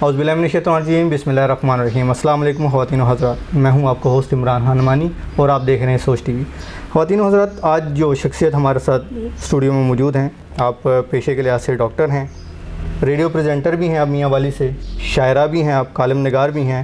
اعوذ باللہ من الشیطان الرجیم، بسم اللہ الرحمن الرحیم۔ السلام علیکم خواتین و حضرات، میں ہوں آپ کا ہوسٹ عمران ہانمانی اور آپ دیکھ رہے ہیں سوچ ٹی وی۔ خواتین و حضرات، آج جو شخصیت ہمارے ساتھ اسٹوڈیو میں موجود ہیں، آپ پیشے کے لحاظ سے ڈاکٹر ہیں، ریڈیو پریزنٹر بھی ہیں آپ میاں والی سے، شاعرہ بھی ہیں آپ، کالم نگار بھی ہیں۔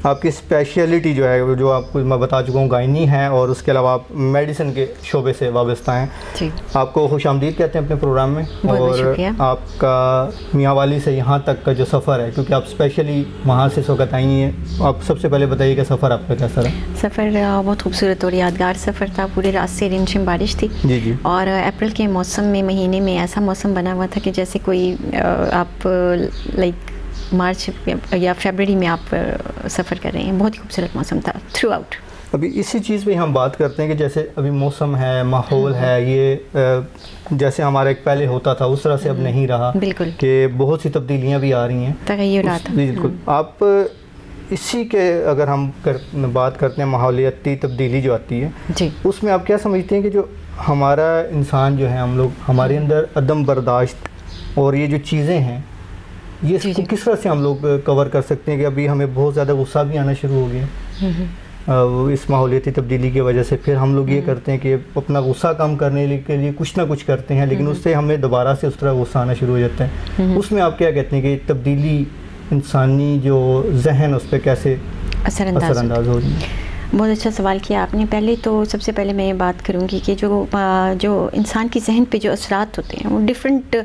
آپ کی اسپیشلٹی جو ہے، جو آپ کو میں بتا چکا ہوں، گائنی ہے، اور اس کے علاوہ آپ میڈیسن کے شعبے سے وابستہ ہیں۔ جی، آپ کو خوش آمدید کہتے ہیں اپنے پروگرام میں۔ اور آپ کا میاں والی سے یہاں تک کا جو سفر ہے، کیونکہ آپ اسپیشلی وہاں سے اس وقت آئی ہیں، آپ سب سے پہلے بتائیے کہ سفر آپ کا کیسا رہا؟ سفر بہت خوبصورت اور یادگار سفر تھا۔ پورے راستے رمجھم بارش تھی جی اور اپریل کے موسم میں، مہینے میں ایسا موسم بنا ہوا تھا کہ جیسے کوئی آپ لائک مارچ یا فیبرری میں آپ سفر کر رہے ہیں۔ بہت ہی خوبصورت موسم تھا تھرو آؤٹ۔ ابھی اسی چیز پہ ہم بات کرتے ہیں کہ جیسے ابھی موسم ہے، ماحول ہے، یہ جیسے ہمارا ایک پہلے ہوتا تھا اس طرح سے اب نہیں رہا، بالکل، کہ بہت سی تبدیلیاں بھی آ رہی ہیں، تغیرات۔ بالکل۔ آپ اسی کے اگر ہم بات کرتے ہیں ماحولیاتی تبدیلی جو آتی ہے، جی، اس میں آپ کیا سمجھتے ہیں کہ جو ہمارا انسان جو ہے، ہم لوگ، ہمارے اندر عدم برداشت اور یہ جو چیزیں ہیں، یہ کس طرح سے ہم لوگ کور کر سکتے ہیں کہ ابھی ہمیں بہت زیادہ غصہ بھی آنا شروع ہو گیا اس ماحولیاتی تبدیلی کی وجہ سے؟ پھر ہم لوگ یہ کرتے ہیں کہ اپنا غصہ کم کرنے کے لیے کچھ نہ کچھ کرتے ہیں، لیکن اس سے ہمیں دوبارہ سے اس طرح غصہ آنا شروع ہو جاتا ہے۔ اس میں آپ کیا کہتے ہیں کہ تبدیلی انسانی جو ذہن اس پہ کیسے اثر انداز ہو رہی ہے؟ بہت اچھا سوال کیا آپ نے۔ پہلے تو سب سے پہلے میں یہ بات کروں گی کہ جو انسان کی ذہن پہ جو اثرات ہوتے ہیں، وہ ڈفرینٹ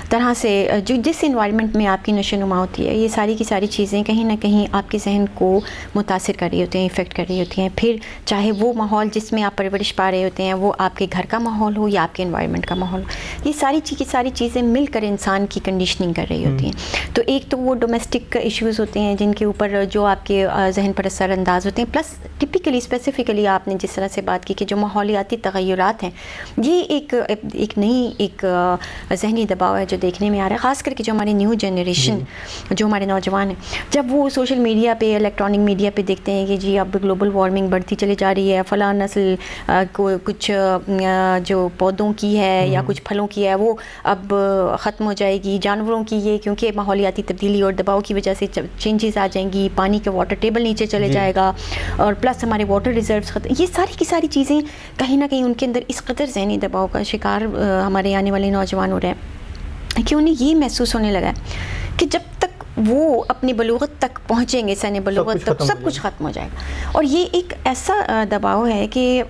طرح سے، جو جس انوائرمنٹ میں آپ کی نشو نما ہوتی ہے، یہ ساری کی ساری چیزیں کہیں نہ کہیں آپ کے ذہن کو متاثر کر رہی ہوتی ہیں، افیکٹ کر رہی ہوتی ہیں۔ پھر چاہے وہ ماحول جس میں آپ پرورش پا رہے ہوتے ہیں، وہ آپ کے گھر کا ماحول ہو یا آپ کے انوائرمنٹ کا ماحول ہو، یہ ساری چیزیں مل کر انسان کی کنڈیشننگ کر رہی ہوتی ہیں۔ تو ایک تو وہ ڈومیسٹک ایشوز ہوتے ہیں جن کے اوپر جو آپ کے ذہن پر اثر انداز ہوتے ہیں، پلس اسپیسیفکلی آپ نے جس طرح سے بات کی کہ جو ماحولیاتی تغیرات ہیں، یہ ایک نئی ذہنی دباؤ ہے جو دیکھنے میں آ رہا ہے، خاص کر کے جو ہماری نیو جنریشن، جو ہمارے نوجوان ہیں، جب وہ سوشل میڈیا پہ، الیکٹرانک میڈیا پہ دیکھتے ہیں کہ جی اب گلوبل وارمنگ بڑھتی چلی جا رہی ہے، فلاں نسل کو کچھ جو پودوں کی ہے یا کچھ پھلوں کی ہے وہ اب ختم ہو جائے گی، جانوروں کی یہ کیونکہ ماحولیاتی تبدیلی اور دباؤ کی وجہ سے چینجز آ جائیں گی، پانی کا واٹر ٹیبل نیچے چلے جائے گا، اور پلس ہمارے واٹر ریزروز ختم، یہ ساری کی ساری چیزیں کہیں نہ کہیں ان کے اندر اس قدر ذہنی دباؤ کا شکار ہمارے آنے والے نوجوان ہو رہے ہیں کہ انہیں یہ محسوس ہونے لگا ہے کہ جب تک وہ اپنی بلوغت تک پہنچیں گے، سن بلوغت تک سب کچھ ختم ہو جائے گا۔ اور یہ ایک ایسا دباؤ ہے کہ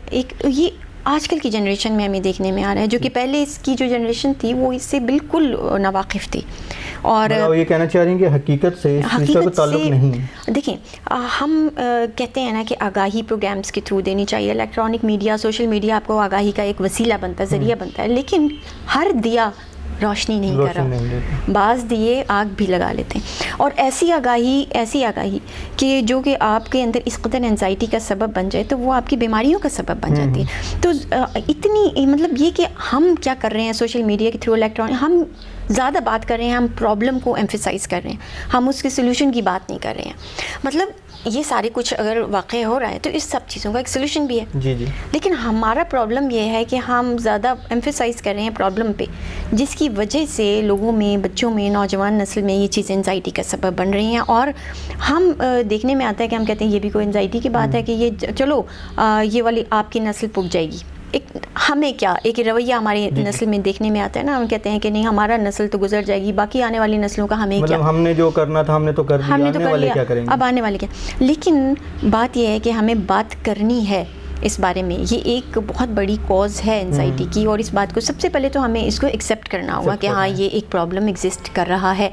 یہ آج کل کی جنریشن میں ہمیں دیکھنے میں آ رہا ہے، جو کہ پہلے اس کی جو جنریشن تھی وہ اس سے بالکل ناواقف تھی۔ اور یہ کہنا چاہ رہی ہیں کہ حقیقت سے اس چیز کا کوئی تعلق نہیں ہے۔ دیکھیں، ہم کہتے ہیں نا کہ آگاہی پروگرامز کے تھرو دینی چاہیے، الیکٹرانک میڈیا، سوشل میڈیا آپ کو آگاہی کا ایک وسیلہ بنتا ہے، ذریعہ بنتا ہے، لیکن ہر دیا روشنی نہیں کر رہا، بعض دیے آگ بھی لگا لیتے ہیں۔ اور ایسی آگاہی کہ جو کہ آپ کے اندر اس قدر انزائٹی کا سبب بن جائے تو وہ آپ کی بیماریوں کا سبب بن جاتی ہے۔ تو اتنی مطلب یہ کہ ہم کیا کر رہے ہیں سوشل میڈیا کے تھرو، الیکٹرانک، ہم زیادہ بات کر رہے ہیں، ہم پرابلم کو ایمفیسائز کر رہے ہیں، ہم اس کے سلوشن کی بات نہیں کر رہے ہیں۔ مطلب یہ سارے کچھ اگر واقع ہو رہا ہے تو اس سب چیزوں کا ایک سلوشن بھی ہے، جی جی، لیکن ہمارا پرابلم یہ ہے کہ ہم زیادہ ایمفیسائز کر رہے ہیں پرابلم پہ، جس کی وجہ سے لوگوں میں، بچوں میں، نوجوان نسل میں یہ چیزیں انزائٹی کا سبب بن رہی ہیں۔ اور ہم دیکھنے میں آتا ہے کہ ہم کہتے ہیں یہ بھی کوئی انزائٹی کی بات ہے کہ یہ چلو یہ والی آپ کی نسل پک جائے گی، ہمیں کیا، ایک رویہ ہماری نسل میں دیکھنے میں آتا ہے نا، ہم کہتے ہیں کہ نہیں ہمارا نسل تو گزر جائے گی، باقی آنے والی نسلوں کا ہمیں کیا، ہم نے جو کرنا تھا ہم نے تو کر دیا، آنے والے کیا کریں گے، اب آنے والے کیا۔ لیکن بات یہ ہے کہ ہمیں بات کرنی ہے اس بارے میں، یہ ایک بہت بڑی کوز ہے انزائٹی کی، اور اس بات کو سب سے پہلے تو ہمیں اس کو ایکسیپٹ کرنا ہوگا کہ ہاں یہ ایک پرابلم ایگزسٹ کر رہا ہے۔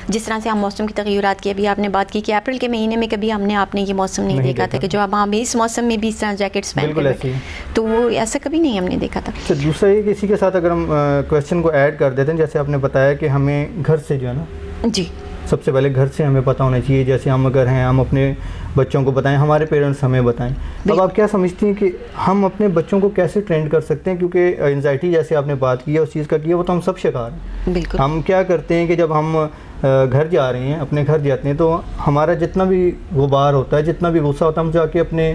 جس طرح سے ہم موسم کی تغیرات کی ابھی آپ نے بات کی کہ اپریل کے مہینے میں کبھی آپ نے یہ موسم نہیں دیکھا تھا کہ جو اب ہم اس موسم میں بھی اس طرح جیکٹس پہن کے، تو وہ ایسا کبھی نہیں ہم نے دیکھا تھا۔ دوسرا یہ کہ اسی کے ساتھ اگر ہم کویشچن کو ایڈ کر دیتے ہیں، جیسے آپ نے بتایا کہ ہمیں گھر سے جو ہے نا، جی سب سے پہلے گھر سے ہمیں پتہ ہونا چاہیے، جیسے ہم اگر ہیں ہم اپنے بچوں کو بتائیں، ہمارے پیرنٹس ہمیں بتائیں۔ اب آپ کیا سمجھتی ہیں کہ ہم اپنے بچوں کو کیسے ٹرینڈ کر سکتے ہیں؟ کیونکہ انزائٹی جیسے آپ نے بات کی ہے اس چیز کا کیا، وہ تو ہم سب شکار ہیں۔ بالکل، ہم کیا کرتے ہیں کہ جب ہم گھر جا رہے ہیں، اپنے گھر جاتے ہیں، تو ہمارا جتنا بھی غبار ہوتا ہے، جتنا بھی غصہ ہوتا ہے، ہم جا کے اپنے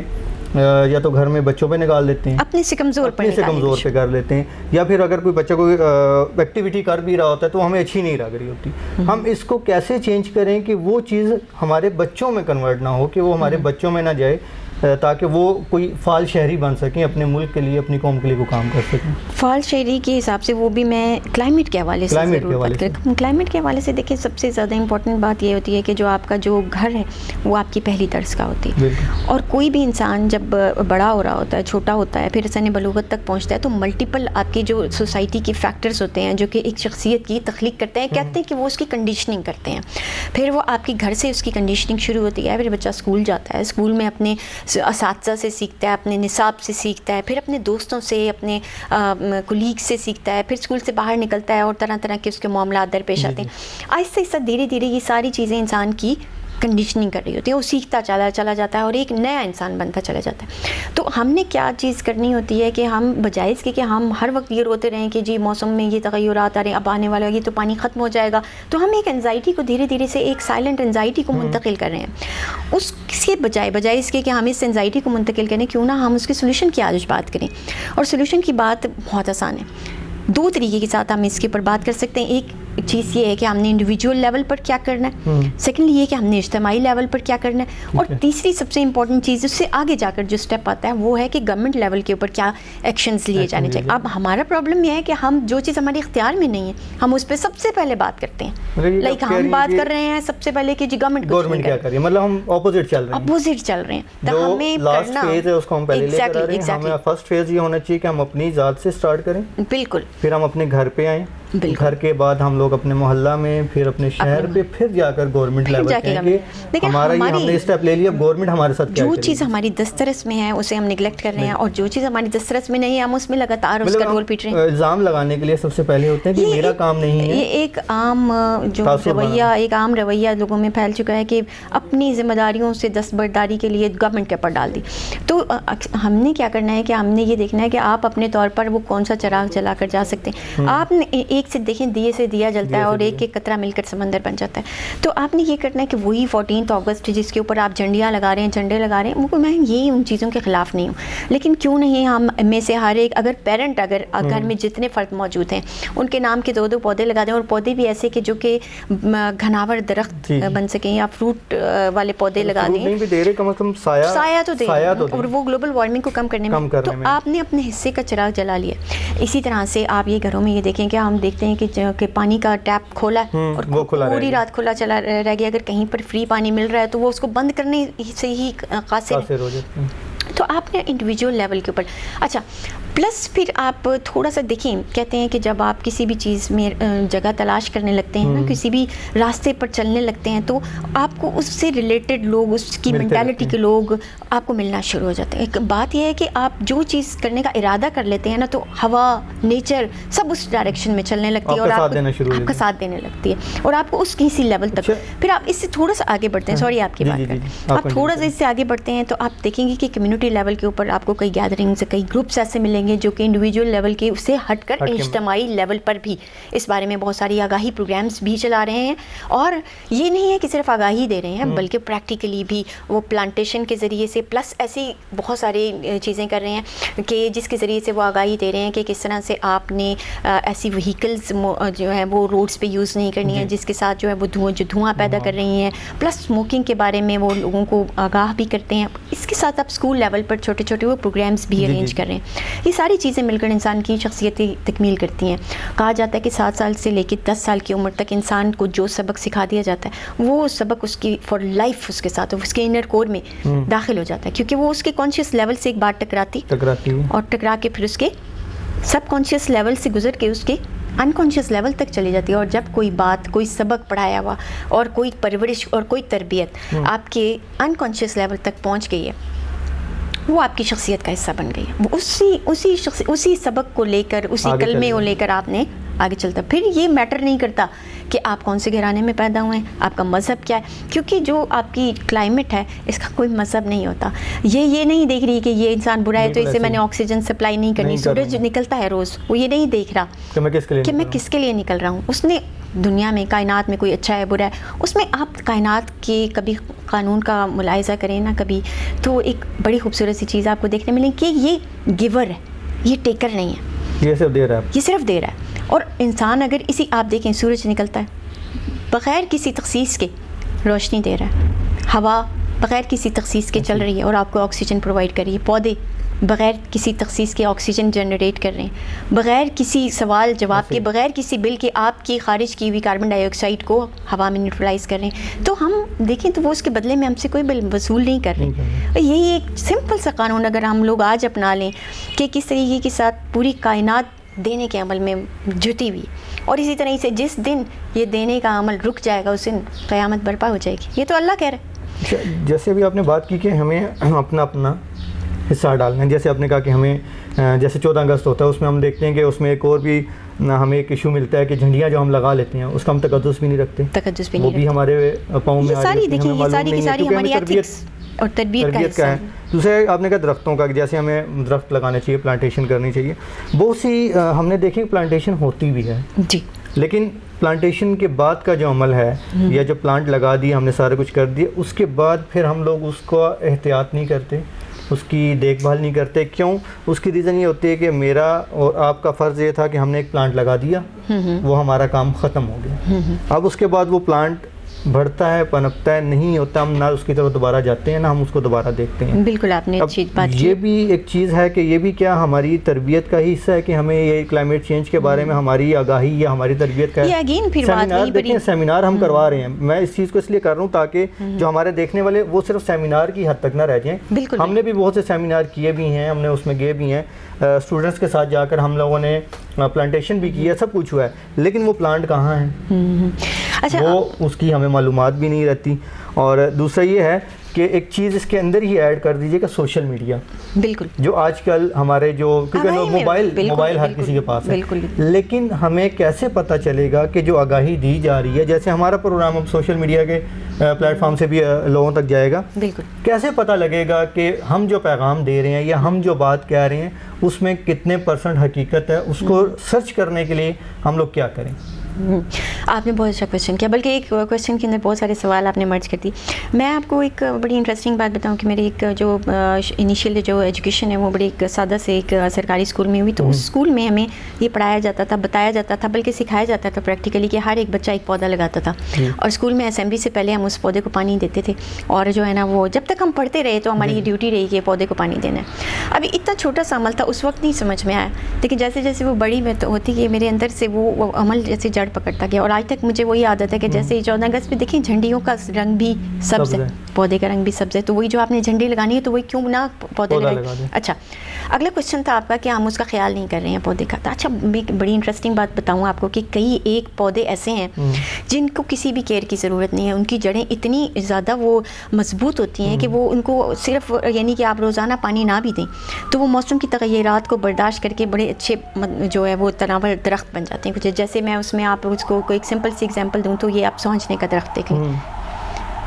یا تو گھر میں بچوں پہ نکال دیتے ہیں, اپنے سے کمزور پہ کر لیتے ہیں, یا پھر اگر کوئی بچہ کوئی ایکٹیویٹی کر بھی رہا ہوتا ہے تو ہمیں اچھی نہیں لگ رہی ہوتی. ہم اس کو کیسے چینج کریں کہ وہ چیز ہمارے بچوں میں کنورٹ نہ ہو, کہ وہ ہمارے بچوں میں نہ جائے, تاکہ وہ کوئی فعال شہری بن سکیں, اپنے ملک کے لیے, اپنی قوم کے لیے وہ کام کر سکیں. فعال شہری کے حساب سے وہ بھی میں کلائمیٹ کے حوالے سے کلائمیٹ کے حوالے سے دیکھیں, سب سے زیادہ امپورٹنٹ بات یہ ہوتی ہے کہ جو آپ کا جو گھر ہے وہ آپ کی پہلی طرز کا ہوتی ہے. اور کوئی بھی انسان جب بڑا ہو رہا ہوتا ہے, چھوٹا ہوتا ہے, پھر سن بلوغت تک پہنچتا ہے, تو ملٹیپل آپ کی جو سوسائٹی کے فیکٹرز ہوتے ہیں جو کہ ایک شخصیت کی تخلیق کرتے ہیں. کہتے ہیں کہ وہ اس کی کنڈیشننگ کرتے ہیں. پھر وہ آپ کے گھر سے اس کی کنڈیشننگ شروع ہوتی ہے. پھر بچہ اسکول جاتا ہے, اسکول میں اپنے اساتذہ سے سیکھتا ہے, اپنے نصاب سے سیکھتا ہے, پھر اپنے دوستوں سے, اپنے کولیگ سے سیکھتا ہے, پھر اسکول سے باہر نکلتا ہے اور طرح طرح کے اس کے معاملات درپیش آتے ہیں. آہستہ آہستہ دھیرے دھیرے یہ ساری چیزیں انسان کی کنڈیشننگ کر رہی ہوتی ہیں, وہ سیکھتا چلا جاتا ہے اور ایک نیا انسان بنتا چلا جاتا ہے. تو ہم نے کیا چیز کرنی ہوتی ہے کہ ہم بجائے اس کے کہ ہم ہر وقت یہ روتے رہیں کہ جی موسم میں یہ تغیرات آ رہے ہیں, اب آنے والا یہ تو پانی ختم ہو جائے گا, تو ہم ایک انزائٹی کو دھیرے دھیرے سے ایک سائلنٹ انزائٹی کو منتقل کر رہے ہیں. اس کے بجائے اس کے کہ ہم اس انزائٹی کو منتقل کریں, کیوں نہ ہم اس کے سولوشن کی آج بات کریں. اور سولوشن کی بات بہت آسان ہے, دو طریقے کے ساتھ ہم اس کے اوپر بات کر سکتے ہیں. ایک چیز یہ ہے کہ ہم نے انڈیویجول لیول پر کیا کرنا ہے, سیکنڈلی یہ کہ ہم نے اجتماعی لیول پر کیا کرنا ہے, اور تیسری سب سے امپورٹنٹ چیز اس سے آگے جا کر جو اسٹیپ آتا ہے وہ ہے کہ گورنمنٹ لیول کے اوپر کیا ایکشنز لیے جانے چاہیے. اب ہمارا پرابلم یہ ہے کہ ہم جو چیز ہمارے اختیار میں نہیں ہے ہم اس پہ سب سے پہلے بات کرتے ہیں. لائک ہم بات کر رہے ہیں سب سے پہلے کہ جی گورنمنٹ کیا کر رہی ہے, مطلب ہم اپوزٹ چل رہے ہیں. تو ہمیں لاسٹ فیز ہے اس کو ہم پہلے لے کر آ رہے ہیں. ہمیں فرسٹ فیز یہ ہونا چاہیے کہ ہم اپنی ذات سے سٹارٹ کریں, بالکل, پھر ہم اپنے گھر پہ آئیں, گھر کے بعد ہم لوگ اپنے محلہ میں, پھر اپنے شہر پہ, پھر جا کر گورنمنٹ لیول پہ آئیں گے. ہمارا یہ ہم نے اسٹیپ لے لیا, گورنمنٹ ہمارے ساتھ کیا کرے گی. جو چیز ہماری دسترس میں ہے اسے ہم نگلیکٹ کر رہے ہیں, اور جو چیز ہماری دسترس میں نہیں ہے ہم اس میں لگاتار اس کا رول پیٹ رہے ہیں. الزام لگانے کے لیے سب سے پہلے ہوتے ہیں کہ میرا کام نہیں ہے. یہ ایک عام جو رویہ لوگوں میں پھیل چکا ہے کہ اپنی ذمہ داریوں سے دستبرداری کے لیے گورنمنٹ کے اوپر ڈال دی. تو ہم نے کیا کرنا ہے کہ ہم نے یہ دیکھنا ہے کہ آپ اپنے طور پر وہ کون سا چراغ جلا کر جا سکتے ہیں. آپ نے ایک سے دیکھیں دیے سے دیا جلتا ہے اور ایک ایک قطرہ مل کر سمندر بن جاتا ہے. تو آپ نے یہ کرنا ہے کہ وہی 14 اگست جس کے اوپر آپ جھنڈیاں لگا رہے ہیں, جھنڈے لگا رہے ہیں, میں یہ ان چیزوں کے خلاف نہیں ہوں, لیکن کیوں نہیں ہم میں سے ہر ایک اگر پیرنٹ اگر گھر میں جتنے فرد موجود ہیں ان کے نام کے 2 پودے لگا دیں, اور پودے بھی ایسے کہ جو کہ گھناور درخت بن سکیں, یا فروٹ والے پودے لگا دیں, کم از کم سایہ تو دیں, اور وہ گلوبل وارمنگ کو کم کرنے میں. تو آپ نے اپنے حصے کا چراغ جلا لیا. اسی طرح سے آپ یہ گھروں میں یہ دیکھیں کہ ہم دیکھتے ہیں کہ پانی کا ٹیپ کھولا ہے اور پوری رات کھلا چلا رہ گیا. اگر کہیں پر فری پانی مل رہا ہے تو وہ اس کو بند کرنے سے ہی قاصر ہے. تو آپ نے انڈیویجول لیول کے اوپر اچھا پلس پھر آپ تھوڑا سا دیکھیں, کہتے ہیں کہ جب آپ کسی بھی چیز میں جگہ تلاش کرنے لگتے ہیں نا, کسی بھی راستے پر چلنے لگتے ہیں, تو آپ کو اس سے ریلیٹڈ لوگ, اس کی مینٹالٹی کے لوگ آپ کو ملنا شروع ہو جاتے ہیں. ایک بات یہ ہے کہ آپ جو چیز کرنے کا ارادہ کر لیتے ہیں نا, تو ہوا, نیچر سب اس ڈائریکشن میں چلنے لگتی ہے اور آپ کا ساتھ دینے لگتی ہے, اور آپ کو اس کسی لیول تک. پھر آپ اس سے تھوڑا سا آگے بڑھتے ہیں, سوری آپ کی بات کریں, آپ تھوڑا سا اس سے آگے بڑھتے ہیں تو آپ دیکھیں گے کہ کمیونٹی لیول کے اوپر آپ کو کئی گیدرنگز, کئی گروپس ایسے ملیں گے جو کہ انڈیویجول لیول کے سے ہٹ کر اجتماعی لیول پر بھی اس بارے میں بہت ساری آگاہی پروگرامز بھی چلا رہے ہیں. اور یہ نہیں ہے کہ صرف آگاہی دے رہے ہیں, بلکہ پریکٹیکلی بھی وہ پلانٹیشن کے ذریعے سے, پلس ایسی بہت ساری چیزیں کر رہے ہیں کہ جس کے ذریعے سے وہ آگاہی دے رہے ہیں کہ کس طرح سے آپ نے ایسی وہیکلز جو ہے وہ روڈز پہ یوز نہیں کرنی ہے جس کے ساتھ جو ہے وہ دھواں پیدا کر رہی ہیں. پلس اسموکنگ کے بارے میں وہ لوگوں کو آگاہ بھی کرتے ہیں. اس کے ساتھ آپ اسکول لیول پر چھوٹے چھوٹے وہ پروگرامز بھی ارینج کر رہے ہیں. یہ ساری چیزیں مل کر انسان کی شخصیتی تکمیل کرتی ہیں. کہا جاتا ہے کہ 7 سال سے لے کے 10 سال کی عمر تک انسان کو جو سبق سکھا دیا جاتا ہے وہ سبق اس کی فار لائف اس کے ساتھ اس کے انر کور میں داخل ہو جاتا ہے, کیونکہ وہ اس کے کانشیس لیول سے ایک بار ٹکراتی اور ٹکرا کے پھر اس کے سب کانشیس لیول سے گزر کے اس کے انکانشیس لیول تک چلی جاتی ہے. اور جب کوئی بات, کوئی سبق پڑھایا ہوا اور کوئی پرورش اور کوئی تربیت آپ کے انکانشیس لیول تک پہنچ گئی ہے, وہ آپ کی شخصیت کا حصہ بن گئی ہے. اسی سبق کو لے کر, اسی کلمے کو لے کر آپ نے آگے چلتا. پھر یہ میٹر نہیں کرتا کہ آپ کون سے گھرانے میں پیدا ہوئے ہیں, آپ کا مذہب کیا ہے, کیونکہ جو آپ کی کلائمیٹ ہے اس کا کوئی مذہب نہیں ہوتا. یہ نہیں دیکھ رہی کہ یہ انسان برا ہے تو اسے میں نے آکسیجن سپلائی نہیں کرنی. سورج نکلتا ہے روز, وہ یہ نہیں دیکھ رہا کہ میں کس کے لیے نکل رہا ہوں. اس نے دنیا میں کائنات میں کوئی اچھا ہے برا ہے, اس میں آپ کائنات کے کبھی قانون کا ملاحظہ کریں نا کبھی, تو ایک بڑی خوبصورت سی چیز آپ کو دیکھنے ملے کہ یہ گیور ہے, یہ ٹیکر نہیں ہے, یہ صرف دے رہا ہے, یہ صرف دے رہا ہے. اور انسان اگر اسی آپ دیکھیں سورج نکلتا ہے بغیر کسی تخصیص کے روشنی دے رہا ہے, ہوا بغیر کسی تخصیص کے چل رہی ہے اور آپ کو آکسیجن پرووائڈ کر رہی ہے, پودے بغیر کسی تخصیص کے آکسیجن جنریٹ کر رہے ہیں, بغیر کسی سوال جواب کے, بغیر کسی بل کے آپ کی خارج کی ہوئی کاربن ڈائی آکسائڈ کو ہوا میں نیوٹرلائز کر رہے ہیں. تو ہم دیکھیں تو وہ اس کے بدلے میں ہم سے کوئی بل وصول نہیں کر رہے. یہی ایک سمپل سا قانون اگر ہم لوگ آج اپنا لیں کہ کس طریقے کے ساتھ پوری کائنات دینے کے عمل میں جٹی ہوئی, اور اسی طرح سے جس دن یہ دینے کا عمل رک جائے گا اس دن قیامت برپا ہو جائے گی. یہ تو اللہ کہہ رہے ہیں. جیسے ابھی آپ نے بات کی کہ ہمیں اپنا حصہ ڈالنا ہے, جیسے آپ نے کہا کہ ہمیں جیسے 14 اگست ہوتا ہے اس میں ہم دیکھتے ہیں کہ اس میں ایک اور بھی ہمیں ایک ایشو ملتا ہے کہ جھنڈیاں جو ہم لگا لیتے ہیں اس کا ہم تقدس بھی نہیں رکھتے, وہ بھی ہمارے پاؤں میں ساری دیکھیں یہ ساری کی ساری ہماری ایتھکس اور تربیت کا ہے. دوسرے آپ نے کہا درختوں کا, جیسے ہمیں درخت لگانے چاہیے, پلانٹیشن کرنی چاہیے. بہت سی ہم نے دیکھی پلانٹیشن ہوتی بھی ہے جی, لیکن پلانٹیشن کے بعد کا جو عمل ہے یا جو پلانٹ لگا دی ہم نے سارا کچھ کر دیا, اس کے بعد پھر ہم لوگ اس کو احتیاط نہیں کرتے, اس کی دیکھ بھال نہیں کرتے. کیوں؟ اس کی ریزن یہ ہوتی ہے کہ میرا اور آپ کا فرض یہ تھا کہ ہم نے ایک پلانٹ لگا دیا, وہ ہمارا کام ختم ہو گیا. اب اس کے بعد وہ پلانٹ بڑھتا ہے, پنپتا ہے, نہیں ہوتا, ہم نہ اس کی طرف دوبارہ جاتے ہیں نہ ہم اس کو دوبارہ دیکھتے ہیں. بالکل آپ نے اچھی بات کی. یہ بھی ایک چیز ہے کہ یہ بھی کیا ہماری تربیت کا ہی حصہ ہے کہ ہمیں یہ کلائمیٹ چینج کے بارے میں ہماری آگاہی یا ہماری تربیت کا سیمینار دیکھیں, سیمینار ہم کروا رہے ہیں. میں اس چیز کو اس لیے کر رہا ہوں تاکہ جو ہمارے دیکھنے والے وہ صرف سیمینار کی حد تک نہ رہ جائیں. ہم نے بھی بہت سے سیمینار کیے بھی ہیں, ہم نے اس میں گئے بھی ہیں, اسٹوڈنٹس کے ساتھ جا کر ہم لوگوں نے پلانٹیشن بھی کی ہے, سب کچھ ہوا ہے, لیکن وہ پلانٹ کہاں ہیں, وہ اس کی ہمیں معلومات بھی نہیں رہتی. اور دوسرا یہ ہے کہ ایک چیز اس کے اندر ہی ایڈ کر دیجئے کہ سوشل میڈیا, بالکل جو آج کل ہمارے جو کیونکہ موبائل ہر کسی کے پاس ہے, لیکن ہمیں کیسے پتہ چلے گا کہ جو آگاہی دی جا رہی ہے, جیسے ہمارا پروگرام اب سوشل میڈیا کے پلیٹ فارم سے بھی لوگوں تک جائے گا, کیسے پتہ لگے گا کہ ہم جو پیغام دے رہے ہیں یا ہم جو بات کہہ رہے ہیں اس میں کتنے % حقیقت ہے, اس کو سرچ کرنے کے لیے ہم لوگ کیا کریں. آپ نے بہت اچھا کویشچن کیا, بلکہ ایک کویشچن کے اندر بہت سارے سوال آپ نے مرج کر دی. میں آپ کو ایک بڑی انٹرسٹنگ بات بتاؤں کہ میری ایک جو انیشیل جو ایجوکیشن ہے وہ بڑی ایک سادہ سے ایک سرکاری اسکول میں ہوئی. تو اس اسکول میں ہمیں یہ پڑھایا جاتا تھا, بتایا جاتا تھا, بلکہ سکھایا جاتا تھا پریکٹیکلی کہ ہر ایک بچہ ایک پودا لگاتا تھا, اور اسکول میں اسمبلی سے پہلے ہم اس پودے کو پانی دیتے تھے, اور جو ہے نا وہ جب تک ہم پڑھتے رہے تو ہماری یہ ڈیوٹی رہی کہ پودے کو پانی دینا ہے. ابھی اتنا چھوٹا سا عمل تھا, اس وقت نہیں سمجھ میں آیا, لیکن جیسے جیسے وہ بڑی میں ہوتی کہ میرے اندر سے وہ عمل جیسے جڑ پکڑتا گیا, اور آج تک مجھے وہی عادت ہے کہ جیسے 14 اگست پہ دیکھیں جھنڈیوں کا رنگ بھی سبز ہے, پودے کا رنگ بھی سبز ہے, تو وہی جو آپ نے جھنڈی لگانی ہے تو وہی کیوں نہ پودے لگائیں. اچھا, اگلا کویشچن تھا آپ کا کہ ہم اس کا خیال نہیں کر رہے ہیں پودے کا. اچھا, میں ایک بڑی انٹرسٹنگ بات بتاؤں آپ کو کہ کئی ایک پودے ایسے ہیں جن کو کسی بھی کیئر کی ضرورت نہیں ہے, ان کی جڑیں اتنی زیادہ وہ مضبوط ہوتی ہیں کہ وہ ان کو صرف یعنی کہ آپ روزانہ پانی نہ بھی دیں تو وہ موسم کی تغیرات کو برداشت کر کے بڑے اچھے جو ہے وہ تناور درخت بن جاتے ہیں کچھ. جیسے میں اس میں آپ اس کو کوئی ایک سمپل سی ایگزامپل دوں تو یہ آپ سونجنے کا درخت دیکھ لیں,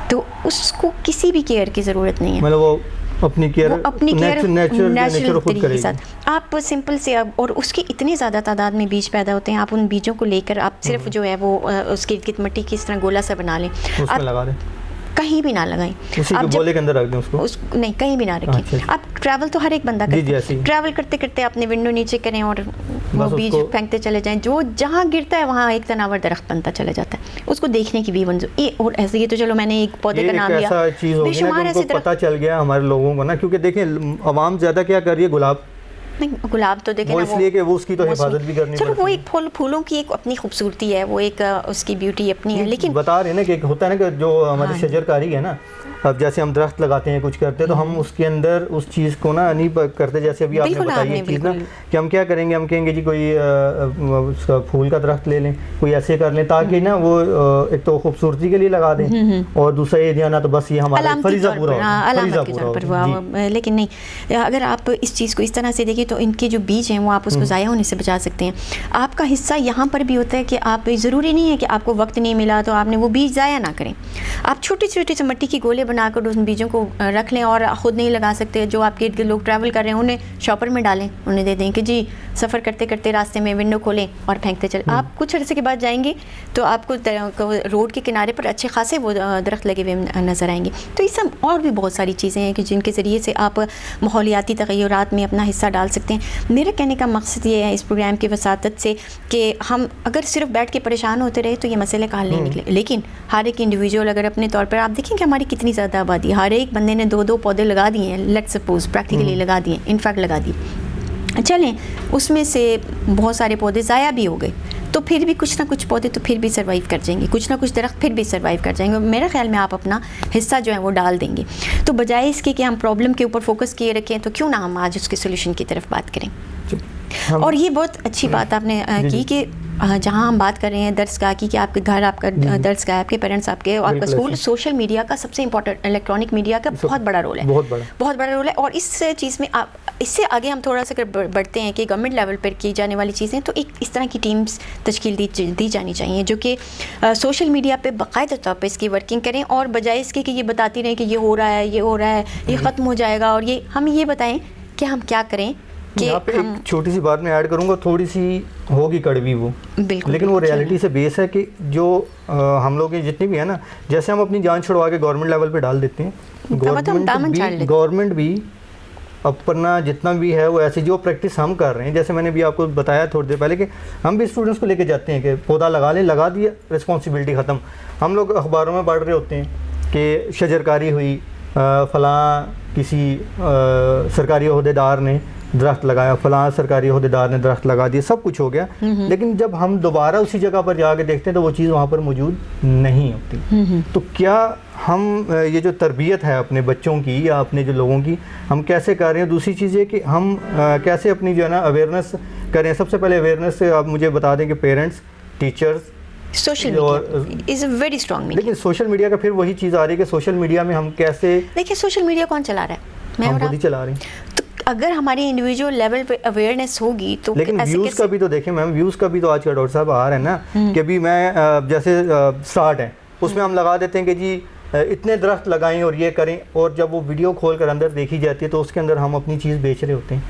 تو اس کو کسی بھی کیئر کی ضرورت نہیں ہے, مطلب وہ اپنی کیئر نیچرل طریقے کے ساتھ آپ سمپل سے, اور اس کی اتنی زیادہ تعداد میں بیج پیدا ہوتے ہیں, آپ ان بیجوں کو لے کر آپ صرف جو ہے وہ اس کی مٹی کی اس طرح گولا سا بنا لیں, آپ لگا دیں, کہیں بھی نہ لگائیں, آپ گولے کے اندر رکھ دیں اس کو, نہیں کہیں بھی نہ رکھیں. آپ ٹریول تو ہر ایک بندہ کرتا ہے, ٹریول کرتے کرتے اپنے ونڈو نیچے کریں اور وہ بیج پھینکتے چلے جائیں, جو جہاں گرتا ہے وہاں ایک تناور درخت بنتا چلا جاتا ہے, اس کو دیکھنے کی بھی اور ایسے یہ تو چلو میں نے ایک پودے کا نام لیا, ایسا چیز ہوگی نا کہ ان کو پتہ چل گیا ہمارے لوگوں کو نا, کیونکہ دیکھیں عوام زیادہ کیا کر رہی ہے, گلاب نہیں, گلاب تو دیکھیں وہ اس لیے کہ وہ اس کی تو حفاظت بھی کرنی چلو وہ ایک پھولوں کی ایک اپنی خوبصورتی ہے, وہ ایک اس کی بیوٹی اپنی ہے, لیکن بتا رہے ہیں نا کہ ہوتا ہے نا کہ جو ہماری شجر کاری ہے نا اب جیسے ہم درخت لگاتے ہیں کچھ کرتے ہیں تو ہم اس کے اندر اس چیز کو نا نہیں کرتے, جیسے ابھی آپ نے بتائی یہ چیز نا کہ ہم کیا کریں گے, ہم کہیں گے جی کوئی اس کا پھول کا درخت لے لیں, کوئی ایسے کر لیں تاکہ نا وہ ایک تو خوبصورتی کے لیے لگا دیں, اور دوسرا یہ دھیان تو بس یہ ہمارا فریضہ پورا ہو. لیکن نہیں, اگر آپ اس چیز کو اس طرح سے دیکھیں تو ان کے جو بیج ہیں وہ آپ اس کو ضائع ہونے سے بچا سکتے ہیں. آپ کا حصہ یہاں پر بھی ہوتا ہے کہ آپ ضروری نہیں ہے کہ آپ کو وقت نہیں ملا تو آپ نے وہ بیج ضائع نہ کریں. آپ چھوٹے چھوٹے سے مٹی کی گولے بنا کر ان بیجوں کو رکھ لیں, اور خود نہیں لگا سکتے جو آپ کے لوگ ٹریول کر رہے ہیں انہیں شاپر میں ڈالیں, انہیں دے دیں کہ جی سفر کرتے کرتے راستے میں ونڈو کھولیں اور پھینکتے چلیں. آپ کچھ عرصے کے بعد جائیں گے تو آپ کو روڈ کے کنارے پر اچھے خاصے وہ درخت لگے ہوئے نظر آئیں گے. تو یہ سب اور بھی بہت ساری چیزیں ہیں کہ جن کے ذریعے سے آپ ماحولیاتی تغیرات میں اپنا حصہ ڈال سکتے ہیں. میرے کہنے کا مقصد یہ ہے اس پروگرام کی وساطت سے کہ ہم اگر صرف بیٹھ کے پریشان ہوتے رہے تو یہ مسئلے کا حل نہیں نکلے, لیکن ہر ایک انڈیویجول اگر اپنے طور پر, آپ دیکھیں کہ ہماری کتنی زیادہ آبادی, ہر ایک بندے نے 2 پودے لگا دیے ہیں, لیٹ سپوز پریکٹیکلی لگا دیے, انفیکٹ لگا دیے, چلیں اس میں سے بہت سارے پودے ضائع بھی ہو گئے تو پھر بھی کچھ نہ کچھ پودے تو پھر بھی سروائیو کر جائیں گے, کچھ نہ کچھ درخت پھر بھی سروائیو کر جائیں گے. میرے خیال میں آپ اپنا حصہ جو ہے وہ ڈال دیں گے. تو بجائے اس کے کہ ہم پرابلم کے اوپر فوکس کیے رکھیں تو کیوں نہ ہم آج اس کے سولوشن کی طرف بات کریں. اور یہ بہت اچھی بات آپ نے کی کہ جہاں ہم بات کر رہے ہیں درس گاہ کی, کہ آپ کے گھر آپ کا درس گاہ, آپ کے پیرنٹس آپ کے, آپ کا اسکول, سوشل میڈیا کا سب سے امپورٹنٹ, الیکٹرانک میڈیا کا بہت بڑا رول ہے, بہت بڑا رول ہے. اور اس چیز میں آپ اس سے آگے ہم تھوڑا سا اگر بڑھتے ہیں کہ گورنمنٹ لیول پر کی جانے والی چیزیں, تو ایک اس طرح کی ٹیمز تشکیل دی جانی چاہیے جو کہ سوشل میڈیا پہ باقاعدہ طور پہ اس کی ورکنگ کریں, اور بجائے اس کے کہ یہ بتاتی رہیں کہ یہ ہو رہا ہے, یہ ہو رہا ہے, یہ ختم ہو جائے گا, اور یہ ہم یہ بتائیں کہ ہم کیا کریں. یہاں پہ ایک چھوٹی سی بات میں ایڈ کروں گا, تھوڑی سی ہوگی کڑوی وہ, لیکن وہ ریالٹی سے بیس ہے کہ جو ہم لوگ جتنے بھی ہیں نا, جیسے ہم اپنی جان چھڑوا کے گورنمنٹ لیول پہ ڈال دیتے ہیں, گورنمنٹ بھی اپنا جتنا بھی ہے وہ ایسی جو پریکٹس ہم کر رہے ہیں, جیسے میں نے بھی آپ کو بتایا تھوڑی دیر پہلے کہ ہم بھی اسٹوڈنٹس کو لے کے جاتے ہیں کہ پودا لگا لیں, لگا دیا, رسپانسبلٹی ختم. ہم لوگ اخباروں میں پڑھ رہے ہوتے ہیں کہ شجرکاری ہوئی, فلاں کسی سرکاری عہدیدار نے درخت لگایا, فلاں سرکاری عہدیدار نے درخت لگا دیا, سب کچھ ہو گیا, لیکن جب ہم دوبارہ اسی جگہ پر جا کے دیکھتے ہیں تو وہ چیز وہاں پر موجود نہیں ہوتی. تو کیا ہم یہ جو تربیت ہے اپنے بچوں کی یا اپنے جو لوگوں کی, ہم کیسے کر رہے ہیں؟ دوسری چیز یہ کہ ہم کیسے اپنی جو ہے نا اویئرنیس کریں. سب سے پہلے اویئرنیس سے آپ مجھے بتا دیں کہ parents, teachers, social media is a very strong media. لیکن سوشل میڈیا کا پھر وہی چیز آ رہی ہے کہ سوشل میڈیا میں ہم کیسے, دیکھیں سوشل میڈیا کون چلا رہا ہے, میں ہم خود ہی چلا رہے ہیں. تو اگر ہماری انڈیویجول لیول پہ اویئرنیس ہوگی تو, لیکن ویوز کا بھی تو دیکھیں میم, ویوز کا بھی تو آج کا ڈاکٹر صاحب آ رہا ہے نا کہ بھی میں جیسے اسٹارٹ ہے اس میں ہم لگا دیتے ہیں کہ جی اتنے درخت لگائیں اور یہ کریں, اور جب وہ ویڈیو کھول کر اندر دیکھی جاتی ہے تو اس کے اندر ہم اپنی چیز بیچ رہے ہوتے ہیں.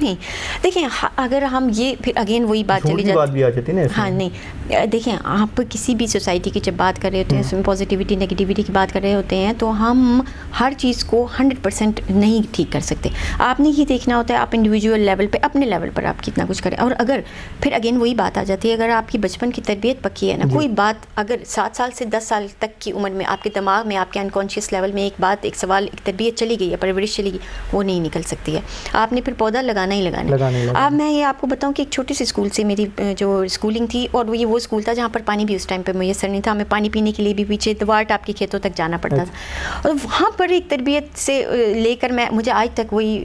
نہیں دیکھیں, اگر ہم یہ پھر اگین وہی بات چلی جاتی ہے نا. ہاں نہیں دیکھیں, آپ کسی بھی سوسائٹی کی جب بات کر رہے ہوتے ہیں, اس میں پازیٹیوٹی نیگیٹیوٹی کی بات کر رہے ہوتے ہیں, تو ہم ہر چیز کو 100% نہیں ٹھیک کر سکتے. آپ نے یہ دیکھنا ہوتا ہے آپ انڈیویجول لیول پہ, اپنے لیول پر آپ کتنا کچھ کریں. اور اگر پھر اگین وہی بات آ جاتی ہے, اگر آپ کی بچپن کی تربیت پکی ہے نا, کوئی بات اگر 7 سال سے 10 سال تک کی عمر میں آپ کے دماغ میں, آپ کے انکانشیس لیول میں ایک بات, ایک سوال, ایک تربیت چلی گئی ہے, پرورش چلی گئی, وہ نہیں نکل سکتی ہے. آپ نے پھر پودا لگانا ہی لگانا. اب میں یہ آپ کو بتاؤں کہ ایک چھوٹی سی اسکول سے میری جو اسکولنگ تھی, اور وہ اسکول تھا جہاں پر پانی بھی اس ٹائم پہ میسر نہیں تھا, ہمیں پانی پینے کے لیے بھی پیچھے دوار ٹاپ کے کھیتوں تک جانا پڑتا تھا. اور وہاں پر ایک تربیت سے لے کر مجھے آج تک وہی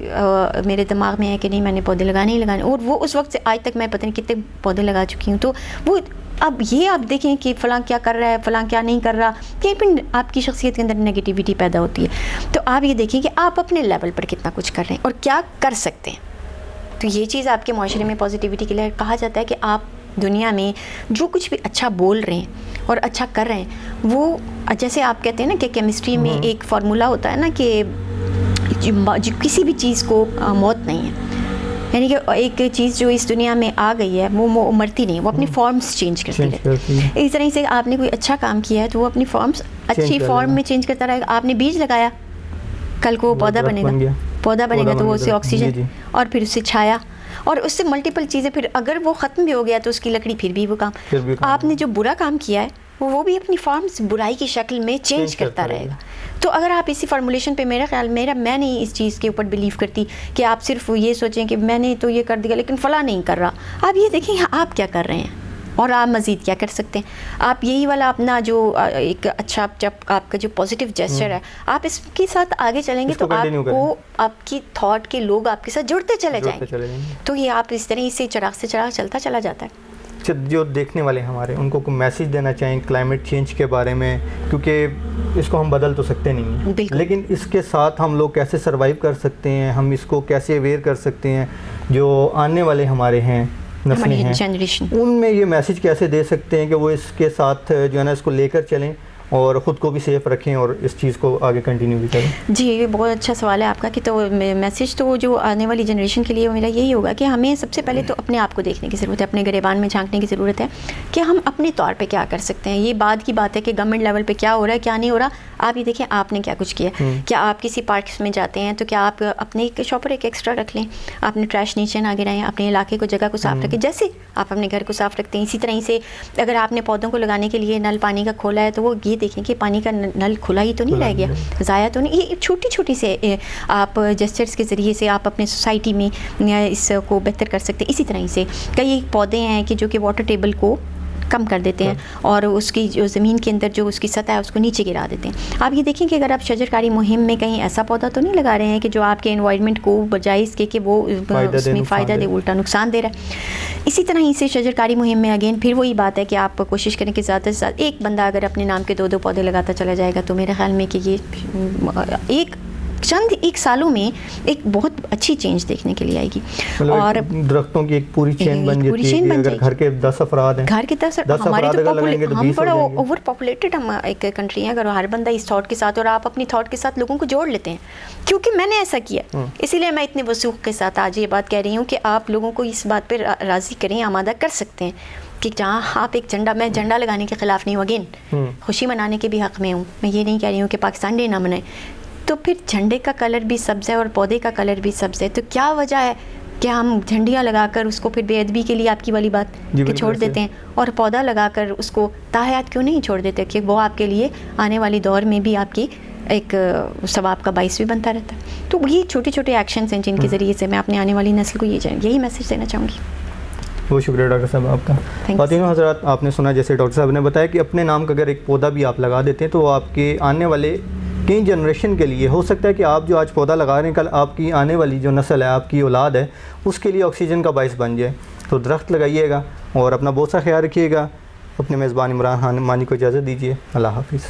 میرے دماغ میں ہے کہ نہیں میں نے پودے لگانے ہی لگانے, اور وہ اس وقت سے آج تک میں پتہ نہیں کتنے پودے لگا چکی ہوں. تو وہ اب یہ آپ دیکھیں کہ فلاں کیا کر رہا ہے, فلاں کیا نہیں کر رہا, کہیں پہ آپ کی شخصیت کے اندر نگیٹیوٹی پیدا ہوتی ہے. تو آپ یہ دیکھیں کہ آپ اپنے لیول پر کتنا کچھ کر رہے ہیں اور کیا کر سکتے ہیں. تو یہ چیز آپ کے معاشرے میں پازیٹیوٹی کے لیے کہا جاتا ہے کہ آپ دنیا میں جو کچھ بھی اچھا بول رہے ہیں اور اچھا کر رہے ہیں, وہ جیسے آپ کہتے ہیں نا کہ کیمسٹری میں ایک فارمولا ہوتا ہے نا کہ کسی بھی چیز کو موت نہیں ہے, یعنی کہ ایک چیز جو اس دنیا میں آ گئی ہے وہ مرتی نہیں, وہ اپنی فارمز چینج کرتی رہتی ہے. اس طرح سے آپ نے کوئی اچھا کام کیا ہے تو وہ اپنی فارمز اچھی فارم میں چینج کرتا رہے گا. آپ نے بیج لگایا, کل کو وہ پودا بنے گا تو وہ اسے آکسیجن اور پھر اس سے چھایا اور اس سے ملٹیپل چیزیں. پھر اگر وہ ختم بھی ہو گیا تو اس کی لکڑی پھر بھی وہ کام. آپ نے جو برا کام کیا ہے وہ بھی اپنی فارمز برائی کی شکل میں چینج کرتا رہے گا. تو اگر آپ اسی فارمولیشن پہ, میرا خیال میں نہیں اس چیز کے اوپر بلیو کرتی کہ آپ صرف یہ سوچیں کہ میں نے تو یہ کر دیا لیکن فلاں نہیں کر رہا. آپ یہ دیکھیں آپ کیا کر رہے ہیں, اور آپ مزید کیا کر سکتے ہیں؟ آپ یہی والا اپنا جو ایک اچھا آپ کا جو پازیٹیو جیسچر ہے، آپ اس کے ساتھ آگے چلیں گے تو آپ کو آپ کی تھاٹ کے لوگ آپ کے ساتھ جڑتے چلے جائیں گے. تو یہ آپ اس طرح سے چراغ سے چراغ چلتا چلا جاتا ہے. جو دیکھنے والے ہمارے ان کو کوئی میسیج دینا چاہیں کلائمیٹ چینج کے بارے میں، کیونکہ اس کو ہم بدل تو سکتے نہیں ہیں، لیکن اس کے ساتھ ہم لوگ کیسے سروائیو کر سکتے ہیں، ہم اس کو کیسے اویئر کر سکتے ہیں، جو آنے والے ہمارے ہیں نسلیں ہیں ان میں یہ میسیج کیسے دے سکتے ہیں کہ وہ اس کے ساتھ جو ہے نا اس کو لے کر چلیں اور خود کو بھی سیف رکھیں اور اس چیز کو آگے کنٹینیو بھی کریں. جی یہ بہت اچھا سوال ہے آپ کا کہ تو میسیج تو جو آنے والی جنریشن کے لیے میرا یہی ہوگا کہ ہمیں سب سے پہلے تو اپنے آپ کو دیکھنے کی ضرورت ہے، اپنے گریبان میں جھانکنے کی ضرورت ہے کہ ہم اپنے طور پہ کیا کر سکتے ہیں. یہ بعد کی بات ہے کہ گورنمنٹ لیول پہ کیا ہو رہا ہے کیا نہیں ہو رہا. آپ یہ دیکھیں آپ نے کیا کچھ کیا. کیا آپ کسی پارکس میں جاتے ہیں تو کیا آپ اپنے ایک شاپر ایک ایکسٹرا رکھ لیں، اپنے ٹریش نیچے نہ گرائیں، اپنے علاقے کو جگہ کو صاف رکھیں جیسے آپ اپنے گھر کو صاف رکھتے ہیں. اسی طرح سے اگر آپ نے پودوں کو لگانے کے لیے نل پانی کا کھولا ہے تو وہ یہ دیکھیں کہ پانی کا نل کھلا ہی تو نہیں رہ گیا، ضائع تو نہیں. یہ چھوٹی چھوٹی سے آپ جسچرز کے ذریعے سے آپ اپنے سوسائٹی میں اس کو بہتر کر سکتے ہیں. اسی طرح سے کئی پودے ہیں کہ جو کہ واٹر ٹیبل کو کم کر دیتے ہیں اور اس کی جو زمین کے اندر جو اس کی سطح ہے اس کو نیچے گرا دیتے ہیں. آپ یہ دیکھیں کہ اگر آپ شجرکاری مہم میں کہیں ایسا پودا تو نہیں لگا رہے ہیں کہ جو آپ کے انوائرمنٹ کو بجائے اس کے کہ وہ اس میں فائدہ دے الٹا نقصان دے رہا ہے. اسی طرح ہی سے شجرکاری مہم میں اگین پھر وہی بات ہے کہ آپ کوشش کریں کہ زیادہ سے زیادہ ایک بندہ اگر اپنے نام کے 2 پودے لگاتا چلا جائے گا تو میرے خیال میں کہ یہ ایک سالوں میں ایک بہت اچھی چینج دیکھنے کے لیے آئے گی. اور درختوں کی ایک پوری چین بن جاتی ہے. اگر گھر کے 10 افراد ہیں، گھر کے 10 ہمارے تو ہم بڑا اوور پاپولیٹڈ ہم ایک کنٹری ہیں. اگر ہر بندہ اس تھاٹ کے ساتھ اور آپ اپنی تھاٹ کے ساتھ لوگوں کو جوڑ لیتے ہیں، کیونکہ میں نے ایسا کیا اسی لیے میں اتنے وثوق کے ساتھ آج یہ بات کہہ رہی ہوں کہ آپ لوگوں کو اس بات پہ راضی کریں، آمادہ کر سکتے ہیں کہ جہاں آپ ایک جھنڈا، میں جھنڈا لگانے کے خلاف نہیں ہوں، اگین خوشی منانے کے بھی حق میں ہوں. میں یہ نہیں کہہ رہی ہوں کہ پاکستان ڈے نہ منائیں، تو پھر جھنڈے کا کلر بھی سبز ہے اور پودے کا کلر بھی سبز ہے. تو کیا وجہ ہے کہ ہم جھنڈیاں لگا کر اس کو پھر بے ادبی کے لیے آپ کی والی بات کہ چھوڑ دیتے ہیں، اور پودا لگا کر اس کو تاحیات کیوں نہیں چھوڑ دیتے کہ وہ آپ کے لیے آنے والی دور میں بھی آپ کی ایک ثواب کا باعث بھی بنتا رہتا ہے. تو یہ چھوٹے چھوٹے ایکشنز ہیں جن کے ذریعے سے میں اپنے آنے والی نسل کو یہی میسج دینا چاہوں گی. بہت شکریہ ڈاکٹر صاحب آپ کا. خواتین و حضرات، آپ نے سنا جیسے ڈاکٹر صاحب نے بتایا کہ اپنے نام کا اگر ایک پودا بھی آپ لگا دیتے ہیں تو آپ کے آنے والے کئی جنریشن کے لیے ہو سکتا ہے کہ آپ جو آج پودا لگا رہے ہیں کل آپ کی آنے والی جو نسل ہے، آپ کی اولاد ہے، اس کے لیے آکسیجن کا باعث بن جائے. تو درخت لگائیے گا اور اپنا بہت سا خیال رکھیے گا. اپنے میزبان عمران خان مانی کو اجازت دیجیے. اللہ حافظ.